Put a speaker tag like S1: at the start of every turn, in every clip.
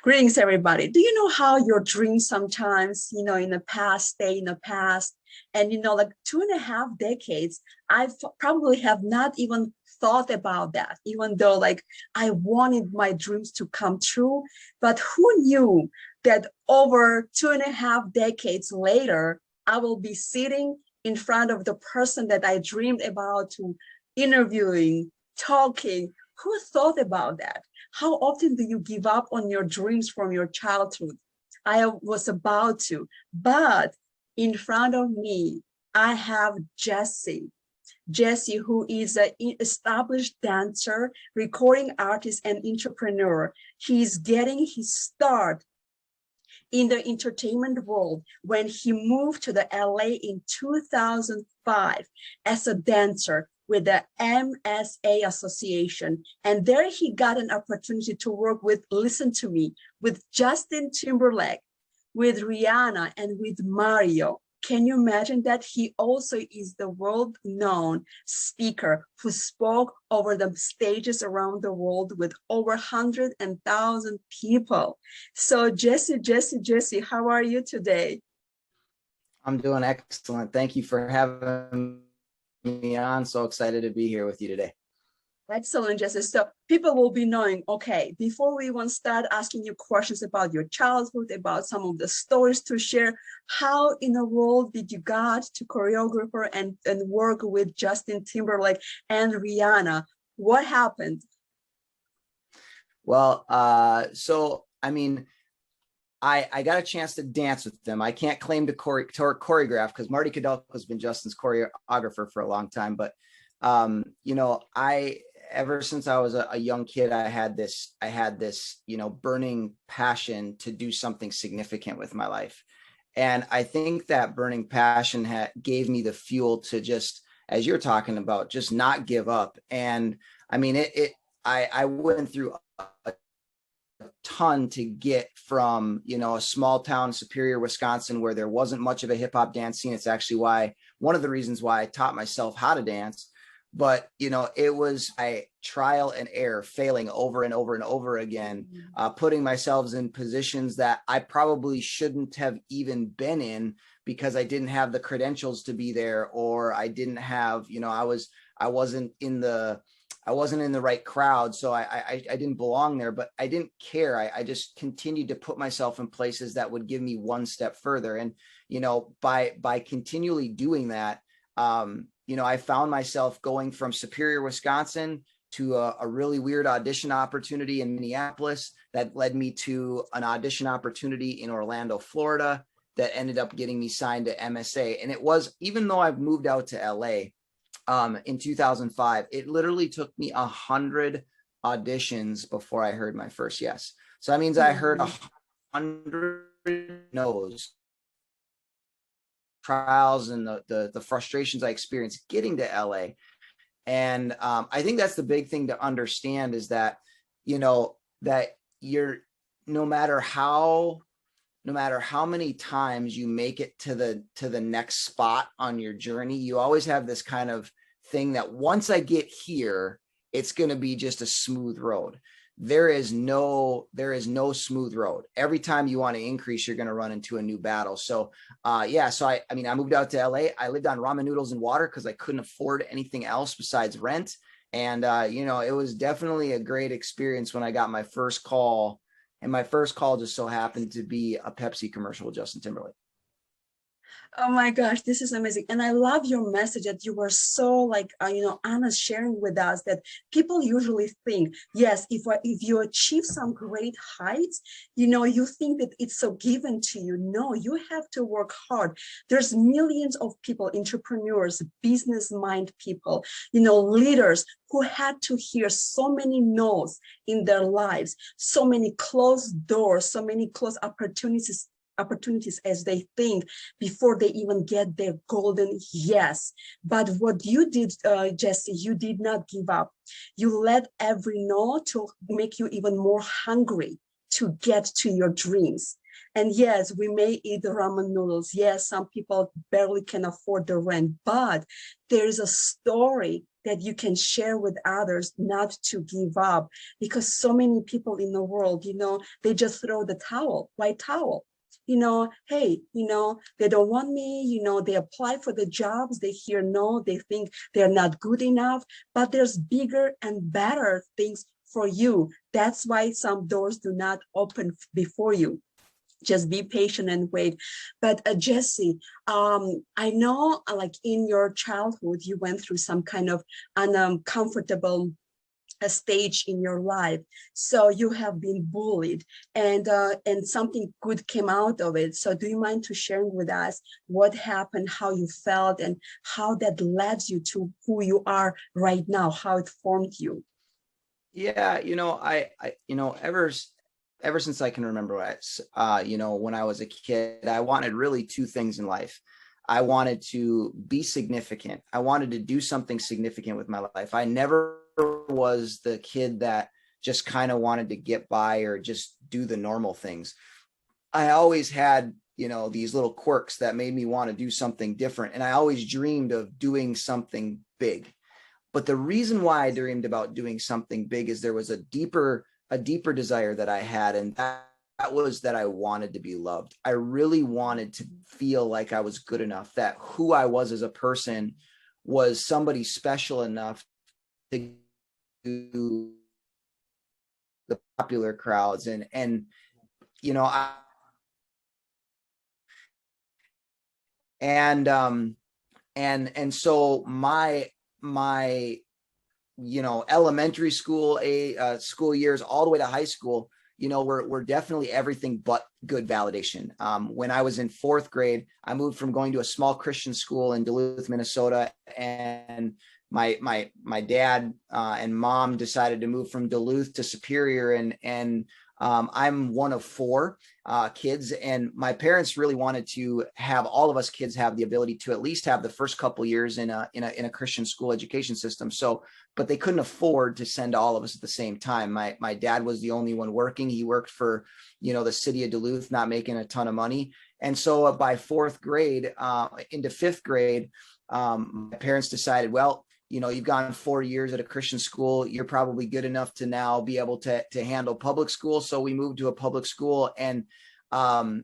S1: Greetings, everybody. Do you know how your dreams sometimes, in the past, stay in the past? And, like 2.5 decades, probably have not even thought about that, even though like I wanted my dreams to come true. But who knew that over 2.5 decades later, I will be sitting in front of the person that I dreamed about to interviewing, talking. Who thought about that? How often do you give up on your dreams from your childhood? I was about to, but in front of me, I have Jesse. Jesse, who is an established dancer, recording artist, and entrepreneur. He's getting his start in the entertainment world when he moved to the LA in 2005 as a dancer with the MSA Association. And there he got an opportunity to work with, listen to me, with Justin Timberlake, with Rhianna, and with Mario. Can you imagine that? He also is the world-known speaker who spoke over the stages around the world with over 100,000 people. So Jesse, how are you today?
S2: I'm doing excellent. Thank you for having me on. So excited to be here with you today.
S1: Excellent, Jesse. So people will be knowing, okay, before we even start asking you questions about your childhood, about some of the stories to share, how in the world did you got to choreographer and work with Justin Timberlake and Rhianna? What happened?
S2: Well, I mean, I got a chance to dance with them. I can't claim to choreograph because Marty Kudelka has been Justin's choreographer for a long time. But, ever since I was a young kid, I had this, burning passion to do something significant with my life. And I think that burning passion gave me the fuel to just, as you're talking about, just not give up. And I mean, I went through a ton to get from, a small town, Superior, Wisconsin, where there wasn't much of a hip hop dance scene. It's actually one of the reasons why I taught myself how to dance. But, it was trial and error, failing over and over and over again, putting myself in positions that I probably shouldn't have even been in because I didn't have the credentials to be there, or I didn't have, I wasn't in the right crowd. So I didn't belong there, but I didn't care. I just continued to put myself in places that would give me one step further. And, by continually doing that, I found myself going from Superior, Wisconsin to a really weird audition opportunity in Minneapolis that led me to an audition opportunity in Orlando, Florida, that ended up getting me signed to MSA. And it was, even though I've moved out to LA in 2005, it literally took me 100 auditions before I heard my first yes. So that means I heard 100 no's, trials, and the frustrations I experienced getting to LA. And I think that's the big thing to understand is that, that you're, no matter how many times you make it to the next spot on your journey, you always have this kind of thing that once I get here, it's going to be just a smooth road. There is no smooth road. Every time you want to increase, you're going to run into a new battle. So, so I moved out to LA. I lived on ramen noodles and water because I couldn't afford anything else besides rent. And, it was definitely a great experience when I got my first call. And my first call just so happened to be a Pepsi commercial with Justin Timberlake.
S1: Oh my gosh, this is amazing. And I love your message that you were so honest sharing with us that people usually think, yes, if you achieve some great heights, you think that it's so given to you. No, you have to work hard. There's millions of people, entrepreneurs, business mind people, leaders who had to hear so many no's in their lives, so many closed doors, so many closed opportunities as they think before they even get their golden yes. But what you did, Jesse, you did not give up. You let every no to make you even more hungry to get to your dreams. And yes, we may eat ramen noodles. Yes, some people barely can afford the rent, but there is a story that you can share with others not to give up? Because so many people in the world, they just throw the towel, white towel. Hey, they don't want me, they apply for the jobs, they hear no, they think they're not good enough, but there's bigger and better things for you. That's why some doors do not open before you. Just be patient and wait. But Jesse, I know like in your childhood, you went through some kind of uncomfortable a stage in your life, so you have been bullied, and something good came out of it. So do you mind to sharing with us what happened, how you felt, and how that led you to who you are right now, how it formed you?
S2: Yeah, ever since I can remember, when I was a kid, I wanted really two things in life. I wanted to be significant. I wanted to do something significant with my life. I never was the kid that just kind of wanted to get by or just do the normal things. I always had, these little quirks that made me want to do something different. And I always dreamed of doing something big. But the reason why I dreamed about doing something big is there was a deeper desire that I had, and that was that I wanted to be loved. I really wanted to feel like I was good enough, that who I was as a person was somebody special enough to do the popular crowds. I and so my elementary school school years all the way to high school, were definitely everything but good validation. When I was in fourth grade, I moved from going to a small Christian school in Duluth, Minnesota, and my dad and mom decided to move from Duluth to Superior, and I'm one of four kids, and my parents really wanted to have all of us kids have the ability to at least have the first couple years in a Christian school education system. So, but they couldn't afford to send all of us at the same time. My dad was the only one working. He worked for, the city of Duluth, not making a ton of money. And so by fourth grade into fifth grade, my parents decided, well, you've gone 4 years at a Christian school. You're probably good enough to now be able to handle public school. So we moved to a public school, and, so I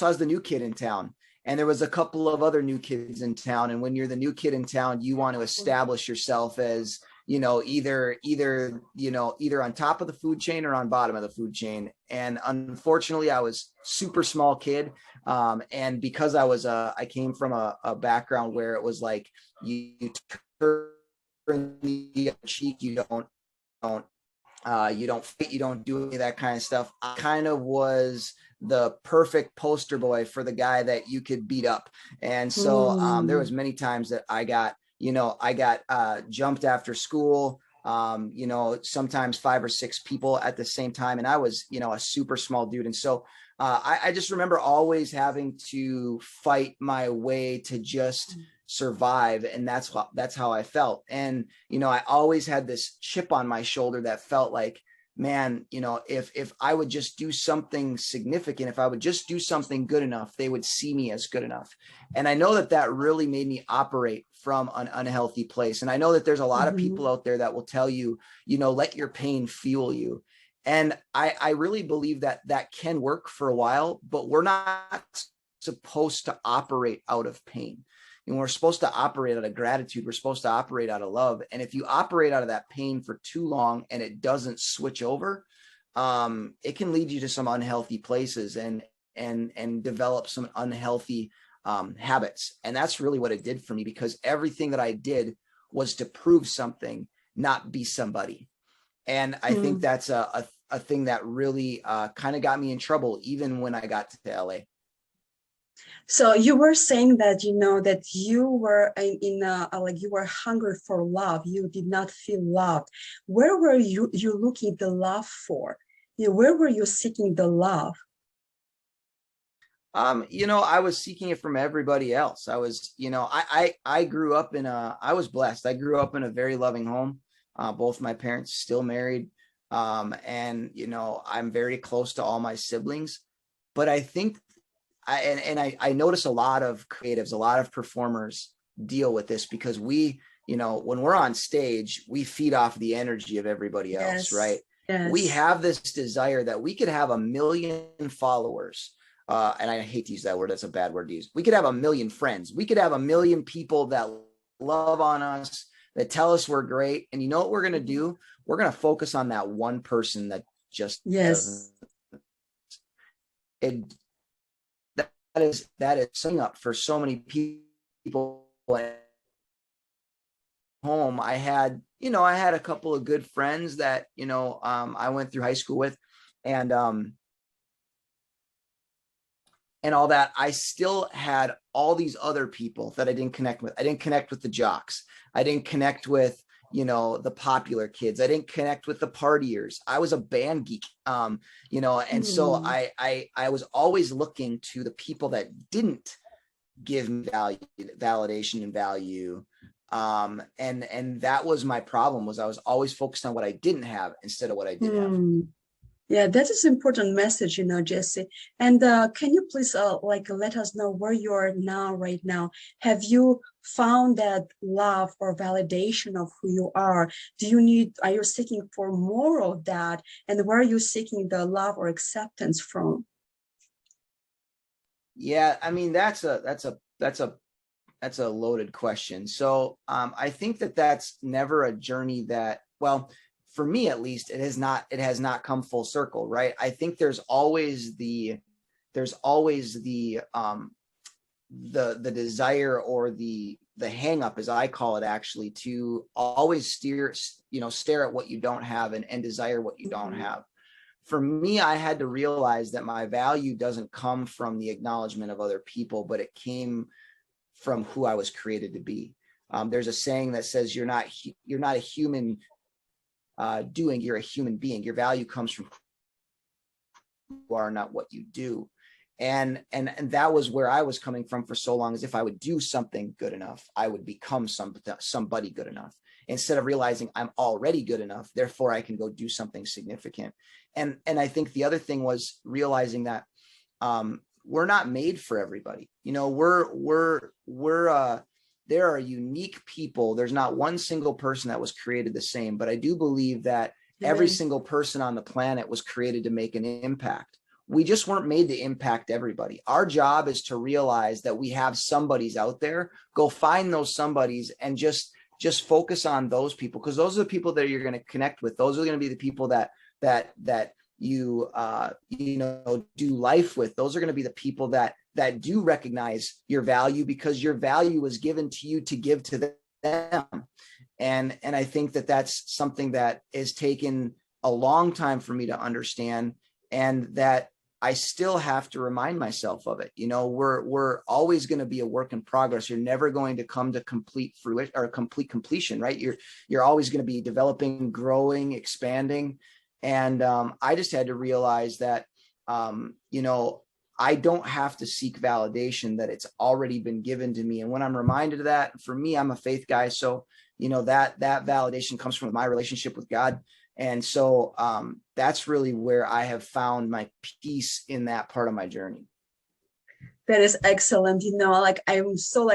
S2: was the new kid in town, and there was a couple of other new kids in town. And when you're the new kid in town, you want to establish yourself as, either on top of the food chain or on bottom of the food chain. And unfortunately, I was super small kid. And because I came from a background where it was like, you turn the cheek, you don't fight, you don't do any of that kind of stuff. I kind of was the perfect poster boy for the guy that you could beat up. And so there was many times that I got jumped after school, sometimes 5 or 6 people at the same time. And I was, a super small dude. And so I just remember always having to fight my way to just survive. And that's how I felt. And, I always had this chip on my shoulder that felt like, man, if I would just do something significant, if I would just do something good enough, they would see me as good enough. And I know that really made me operate from an unhealthy place. And I know that there's a lot of people out there that will tell you, let your pain fuel you. And I really believe that can work for a while, but we're not supposed to operate out of pain. We're supposed to operate out of gratitude. We're supposed to operate out of love. And if you operate out of that pain for too long and it doesn't switch over, it can lead you to some unhealthy places and develop some unhealthy habits. And that's really what it did for me, because everything that I did was to prove something, not be somebody. And I think that's a thing that really kind of got me in trouble, even when I got to LA.
S1: So you were saying that, that you were like you were hungry for love. You did not feel loved. Where were you looking the love for? Where were you seeking the love?
S2: I was seeking it from everybody else. I was, I grew up I was blessed. I grew up in a very loving home. Both my parents still married. And, I'm very close to all my siblings, but I think I notice a lot of creatives, a lot of performers deal with this, because we, you know, when we're on stage, we feed off the energy of everybody else, right? We
S1: Yes.
S2: have this desire that we could have 1 million followers. And I hate to use that word. That's a bad word to use. We could have 1 million friends. We could have 1 million people that love on us, that tell us we're great. And you know what we're going to do? We're going to focus on that one person that just doesn't.
S1: Yes.
S2: It, that is setting up for so many people at home. I had a couple of good friends that, I went through high school with, and all that. I still had all these other people that I didn't connect with. I didn't connect with the jocks. I didn't connect with, the popular kids. I didn't connect with the partiers. I was a band geek, and so I was always looking to the people that didn't give me validation and value. And that was my problem, was I was always focused on what I didn't have instead of what I did have.
S1: Yeah, that is an important message, Jesse. And can you please let us know where you are now, right now? Have you found that love or validation of who you are? Are you seeking for more of that? And where are you seeking the love or acceptance from?
S2: Yeah, I mean, that's a loaded question. So I think that that's never a journey that, well, for me at least, it has not come full circle, right? I think there's always the desire, or the hang up, as I call it, actually, to always stare at what you don't have, and desire what you don't have. For me, I had to realize that my value doesn't come from the acknowledgement of other people, but it came from who I was created to be. There's a saying that says you're not a human doing, you're a human being. Your value comes from who you are, not what you do. And that was where I was coming from for so long, as if I would do something good enough, I would become somebody good enough, instead of realizing I'm already good enough, therefore I can go do something significant. And I think the other thing was realizing that we're not made for everybody. There are unique people. There's not one single person that was created the same, but I do believe that every single person on the planet was created to make an impact. We just weren't made to impact everybody. Our job is to realize that we have somebodies out there. Go find those somebodies and just focus on those people, because those are the people that you're going to connect with. Those are going to be the people that you do life with. Those are going to be the people that do recognize your value, because your value was given to you to give to them. And I think that that's something that has taken a long time for me to understand, and that I still have to remind myself of it. We're always going to be a work in progress. You're never going to come to complete fruition or complete completion, right? You're always going to be developing, growing, expanding. And I just had to realize that, I don't have to seek validation, that it's already been given to me. And when I'm reminded of that, for me, I'm a faith guy. So, that validation comes from my relationship with God. And so that's really where I have found my peace in that part of my journey.
S1: That is excellent. I'm so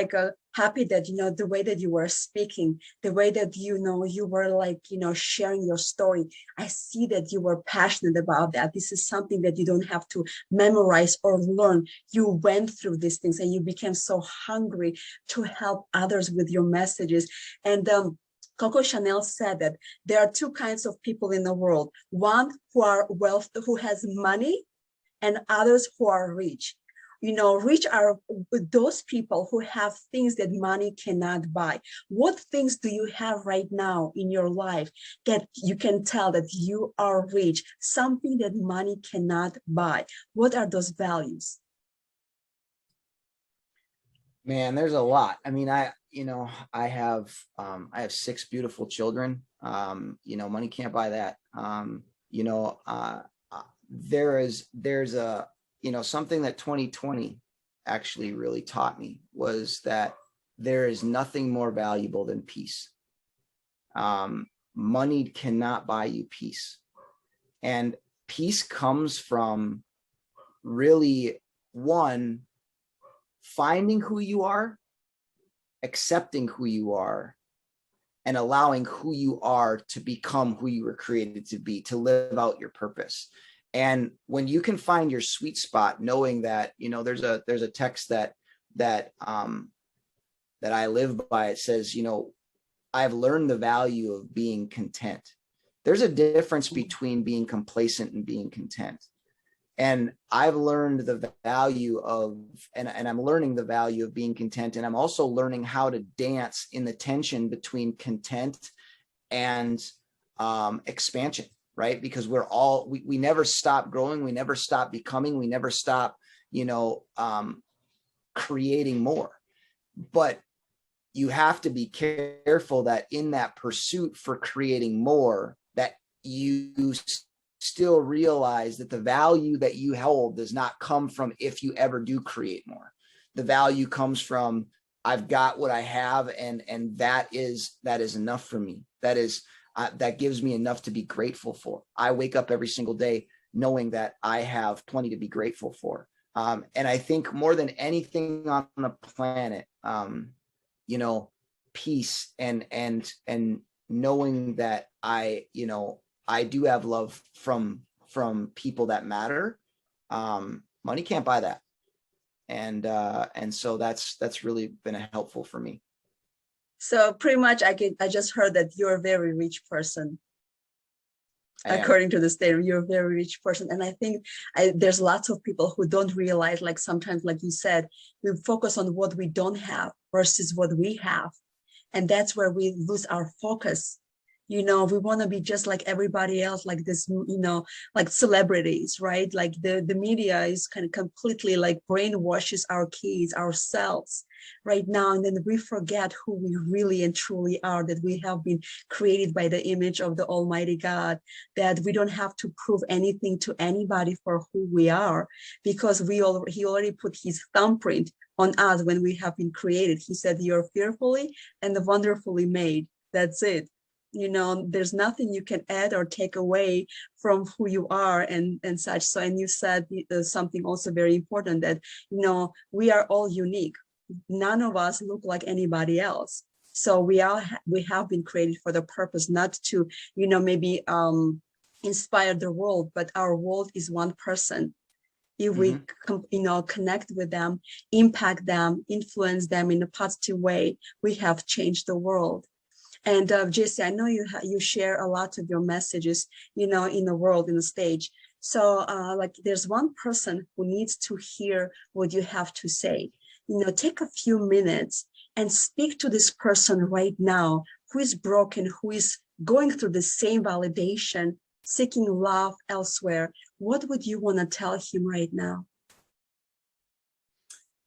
S1: happy that, the way that you were speaking, the way that, you were sharing your story. I see that you were passionate about that. This is something that you don't have to memorize or learn. You went through these things and you became so hungry to help others with your messages. And Coco Chanel said that there are two kinds of people in the world: one who has money, and others who are rich. Rich are those people who have things that money cannot buy. What things do you have right now in your life that you can tell that you are rich? Something that money cannot buy. What are those values?
S2: Man, there's a lot. I mean, I have 6 beautiful children. Money can't buy that. There's a, something that 2020 actually really taught me, was that there is nothing more valuable than peace. Money cannot buy you peace. And peace comes from really, one, finding who you are, accepting who you are, and allowing who you are to become who you were created to be, to live out your purpose. And when you can find your sweet spot, knowing that, there's a text that I live by. It says, I've learned the value of being content. There's a difference between being complacent and being content. And I've learned the value of, and I'm learning the value of being content. And I'm also learning how to dance in the tension between content and expansion, right? Because we never stop growing. We never stop becoming. We never stop, creating more. But you have to be careful that in that pursuit for creating more, that you still realize that the value that you hold does not come from if you ever do create more. The value comes from, I've got what I have, and that is enough for me. That gives me enough to be grateful for. I wake up every single day knowing that I have plenty to be grateful for. And I think more than anything on the planet, peace and knowing that I do have love from people that matter. Money can't buy that. And so that's really been helpful for me.
S1: So pretty much I just heard that you're a very rich person. According to the statement, you're a very rich person. And I think there's lots of people who don't realize, like sometimes, like you said, we focus on what we don't have versus what we have. And that's where we lose our focus. We want to be just like everybody else, like this, like celebrities, right? Like the media is kind of completely like brainwashes our kids, ourselves right now. And then we forget who we really and truly are, that we have been created by the image of the Almighty God, that we don't have to prove anything to anybody for who we are, because He already put His thumbprint on us when we have been created. He said, you're fearfully and wonderfully made. That's it. There's nothing you can add or take away from who you are and such. So, and you said something also very important, that, we are all unique. None of us look like anybody else. So we have been created for the purpose, not to, maybe inspire the world, but our world is one person. If we, connect with them, impact them, influence them in a positive way, we have changed the world. And Jesse, I know you share a lot of your messages, in the world, in the stage. So like there's one person who needs to hear what you have to say. Take a few minutes and speak to this person right now who is broken, who is going through the same validation, seeking love elsewhere. What would you want to tell him right now?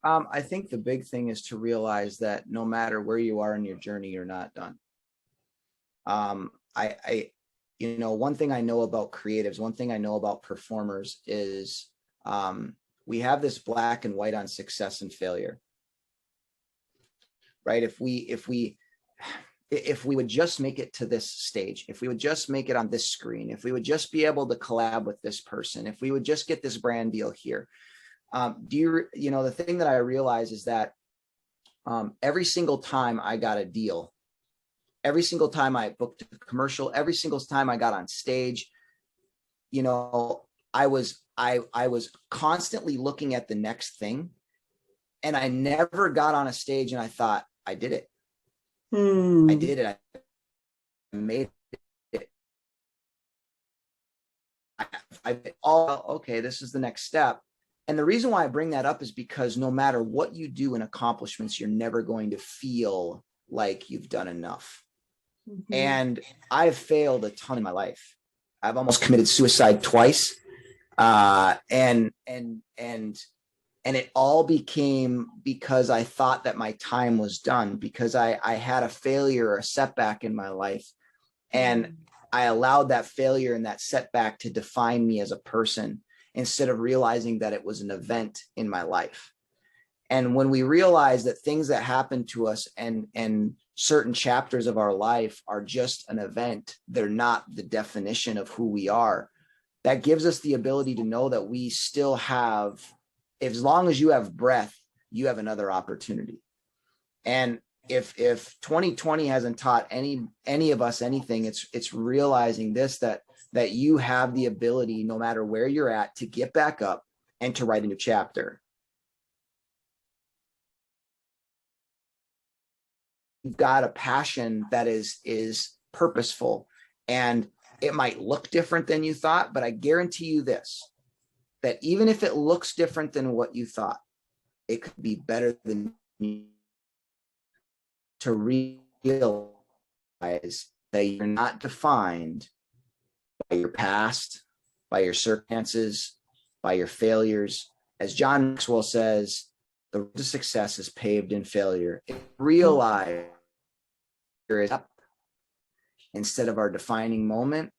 S2: I think the big thing is to realize that no matter where you are in your journey, you're not done. One thing I know about creatives, one thing I know about performers is, we have this black and white on success and failure, right? If we would just make it to this stage, if we would just make it on this screen, if we would just be able to collab with this person, if we would just get this brand deal here, the thing that I realize is that, every single time I got a deal, every single time I booked a commercial, every single time I got on stage, I was constantly looking at the next thing, and I never got on a stage and I thought, I did it. I did it. I made it. Okay, this is the next step. And the reason why I bring that up is because no matter what you do in accomplishments, you're never going to feel like you've done enough. And I've failed a ton in my life. I've almost committed suicide twice. And it all became because I thought that my time was done, because I had a failure or a setback in my life. And I allowed that failure and that setback to define me as a person, instead of realizing that it was an event in my life. And when we realize that things that happen to us and certain chapters of our life are just an event, they're not the definition of who we are, that gives us the ability to know that we still have, as long as you have breath, you have another opportunity. And if 2020 hasn't taught any of us anything, it's realizing this, that you have the ability, no matter where you're at, to get back up and to write a new chapter. You've got a passion that is purposeful, and it might look different than you thought, but I guarantee you this, that even if it looks different than what you thought, it could be better than you, to realize that you're not defined by your past, by your circumstances, by your failures. As John Maxwell says, the road to success is paved in failure. Realize up. Instead of our defining moment,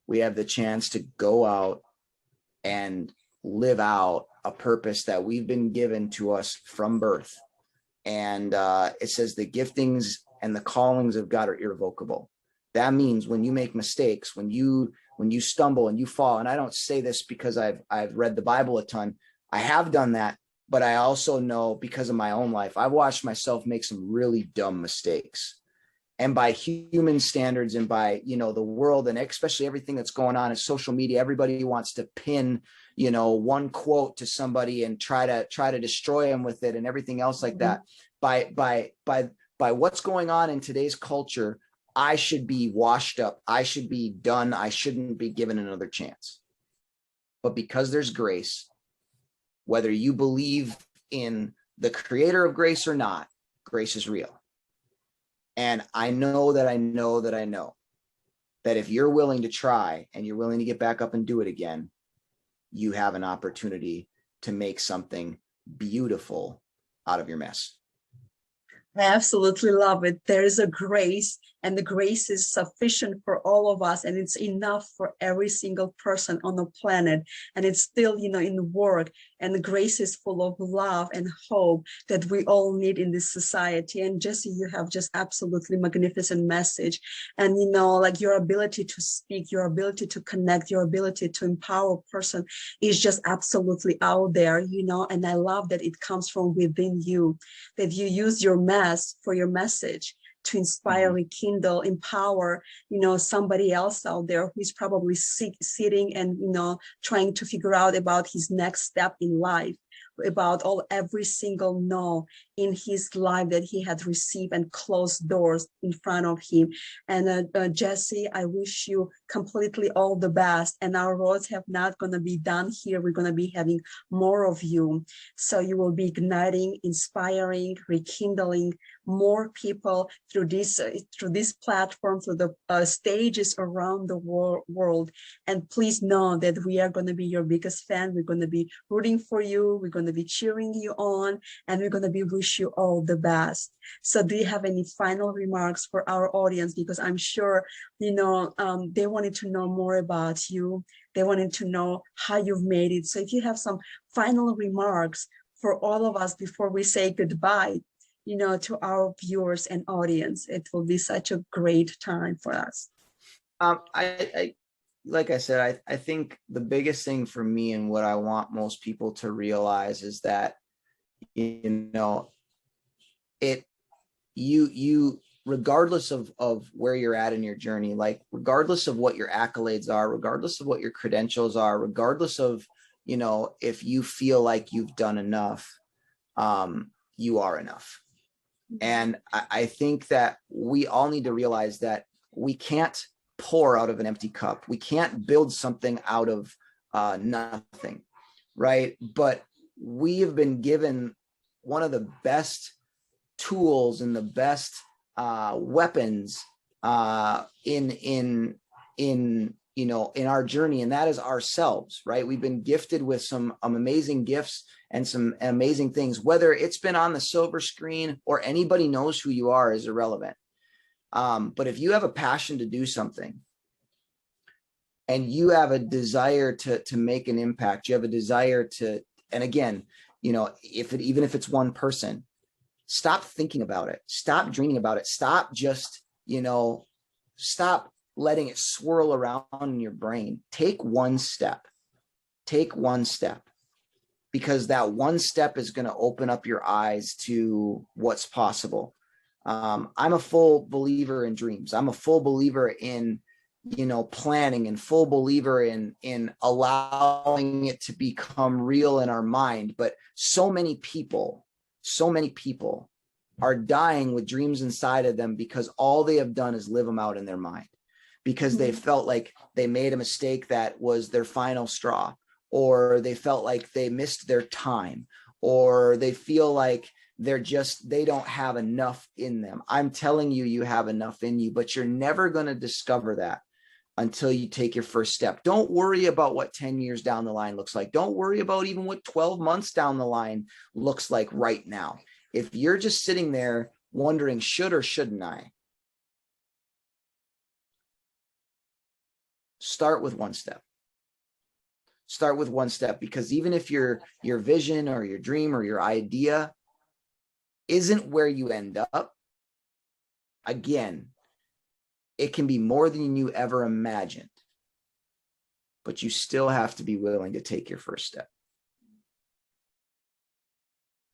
S2: we have the chance to go out and live out a purpose that we've been given to us from birth. And it says the giftings and the callings of God are irrevocable. That means when you make mistakes, when you stumble and you fall, and I don't say this because I've read the Bible a ton. I have done that, but I also know, because of my own life, I've watched myself make some really dumb mistakes. And by human standards, and by, the world, and especially everything that's going on in social media, everybody wants to pin, one quote to somebody and try to destroy them with it and everything else like that. By what's going on in today's culture, I should be washed up. I should be done. I shouldn't be given another chance. But because there's grace, whether you believe in the creator of grace or not, grace is real. And I know that if you're willing to try and you're willing to get back up and do it again, you have an opportunity to make something beautiful out of your mess.
S1: I absolutely love it. There is a grace, and the grace is sufficient for all of us, and it's enough for every single person on the planet. And it's still, in work, and the grace is full of love and hope that we all need in this society. And Jesse, you have just absolutely magnificent message. And, like your ability to speak, your ability to connect, your ability to empower a person is just absolutely out there, and I love that it comes from within you, that you use your for your message to inspire, rekindle, empower, somebody else out there who's probably sitting and, trying to figure out about his next step in life, about every single no in his life that he had received and closed doors in front of him. And Jesse, I wish you completely all the best. And our roads have not going to be done here. We're going to be having more of you. So you will be igniting, inspiring, rekindling more people through this platform, through the stages around the world. And please know that we are going to be your biggest fan. We're going to be rooting for you. We're going to be cheering you on, and we're going to be wish you all the best. So do you have any final remarks for our audience? Because I'm sure, they wanted to know more about you. They wanted to know how you've made it. So if you have some final remarks for all of us before we say goodbye, to our viewers and audience, it will be such a great time for us.
S2: I like I said, I think the biggest thing for me, and what I want most people to realize, is that, you regardless of where you're at in your journey, like regardless of what your accolades are, regardless of what your credentials are, regardless of, if you feel like you've done enough, you are enough. And I think that we all need to realize that we can't pour out of an empty cup. We can't build something out of nothing, right? But we have been given one of the best tools and the best weapons in our journey, and that is ourselves, right? We've been gifted with some amazing gifts and some amazing things. Whether it's been on the silver screen or anybody knows who you are is irrelevant. But if you have a passion to do something, and you have a desire to make an impact, you have a desire to, and again, even if it's one person, stop thinking about it, stop dreaming about it, stop letting it swirl around in your brain. Take one step, because that one step is going to open up your eyes to what's possible. I'm a full believer in dreams. I'm a full believer in, planning, and full believer in allowing it to become real in our mind. But so many people are dying with dreams inside of them because all they have done is live them out in their mind, because they felt like they made a mistake that was their final straw, or they felt like they missed their time, or they feel like they don't have enough in them. I'm telling you, you have enough in you, but you're never going to discover that until you take your first step. Don't worry about what 10 years down the line looks like. Don't worry about even what 12 months down the line looks like right now. If you're just sitting there wondering, should or shouldn't I? Start with one step. Start with one step, because even if your vision or your dream or your idea isn't where you end up, again, it can be more than you ever imagined, but you still have to be willing to take your first step.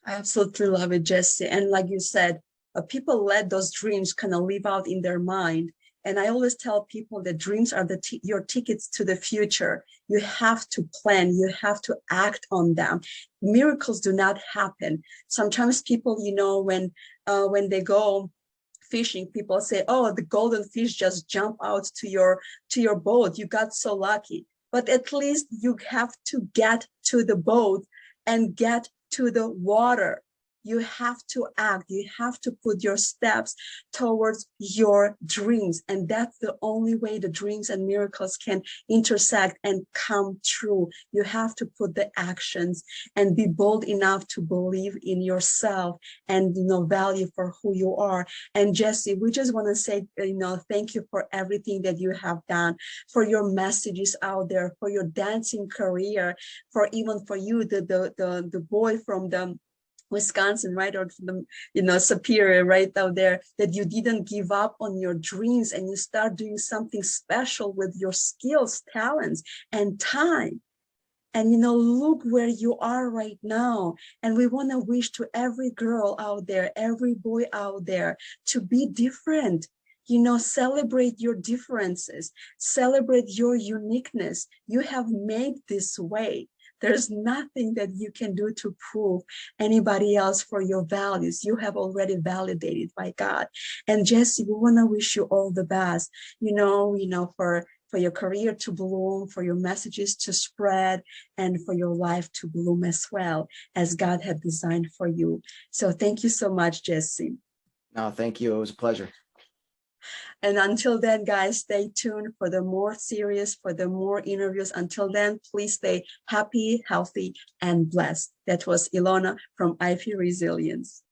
S1: I absolutely love it, Jesse. And like you said, people let those dreams kind of live out in their mind. And I always tell people that dreams are your tickets to the future. You have to plan. You have to act on them. Miracles do not happen. Sometimes people, when they go fishing, people say, "Oh, the golden fish just jump out to your boat. You got so lucky." But at least you have to get to the boat and get to the water. You have to act. You have to put your steps towards your dreams. And that's the only way the dreams and miracles can intersect and come true. You have to put the actions and be bold enough to believe in yourself and value for who you are. And Jesse, we just want to say, thank you for everything that you have done, for your messages out there, for your dancing career, for even for you, the boy from the Wisconsin, right, or the Superior, right out there, that you didn't give up on your dreams and you start doing something special with your skills, talents, and time. And look where you are right now. And we want to wish to every girl out there, every boy out there, to be different. Celebrate your differences, celebrate your uniqueness. You have made this way. There's nothing that you can do to prove anybody else for your values. You have already validated by God. And Jesse, we want to wish you all the best, for your career to bloom, for your messages to spread, and for your life to bloom as well as God had designed for you. So thank you so much, Jesse.
S2: No, thank you. It was a pleasure.
S1: And until then, guys, stay tuned for the more series, for the more interviews. Until then, please stay happy, healthy, and blessed. That was Ilona from IP Resilience.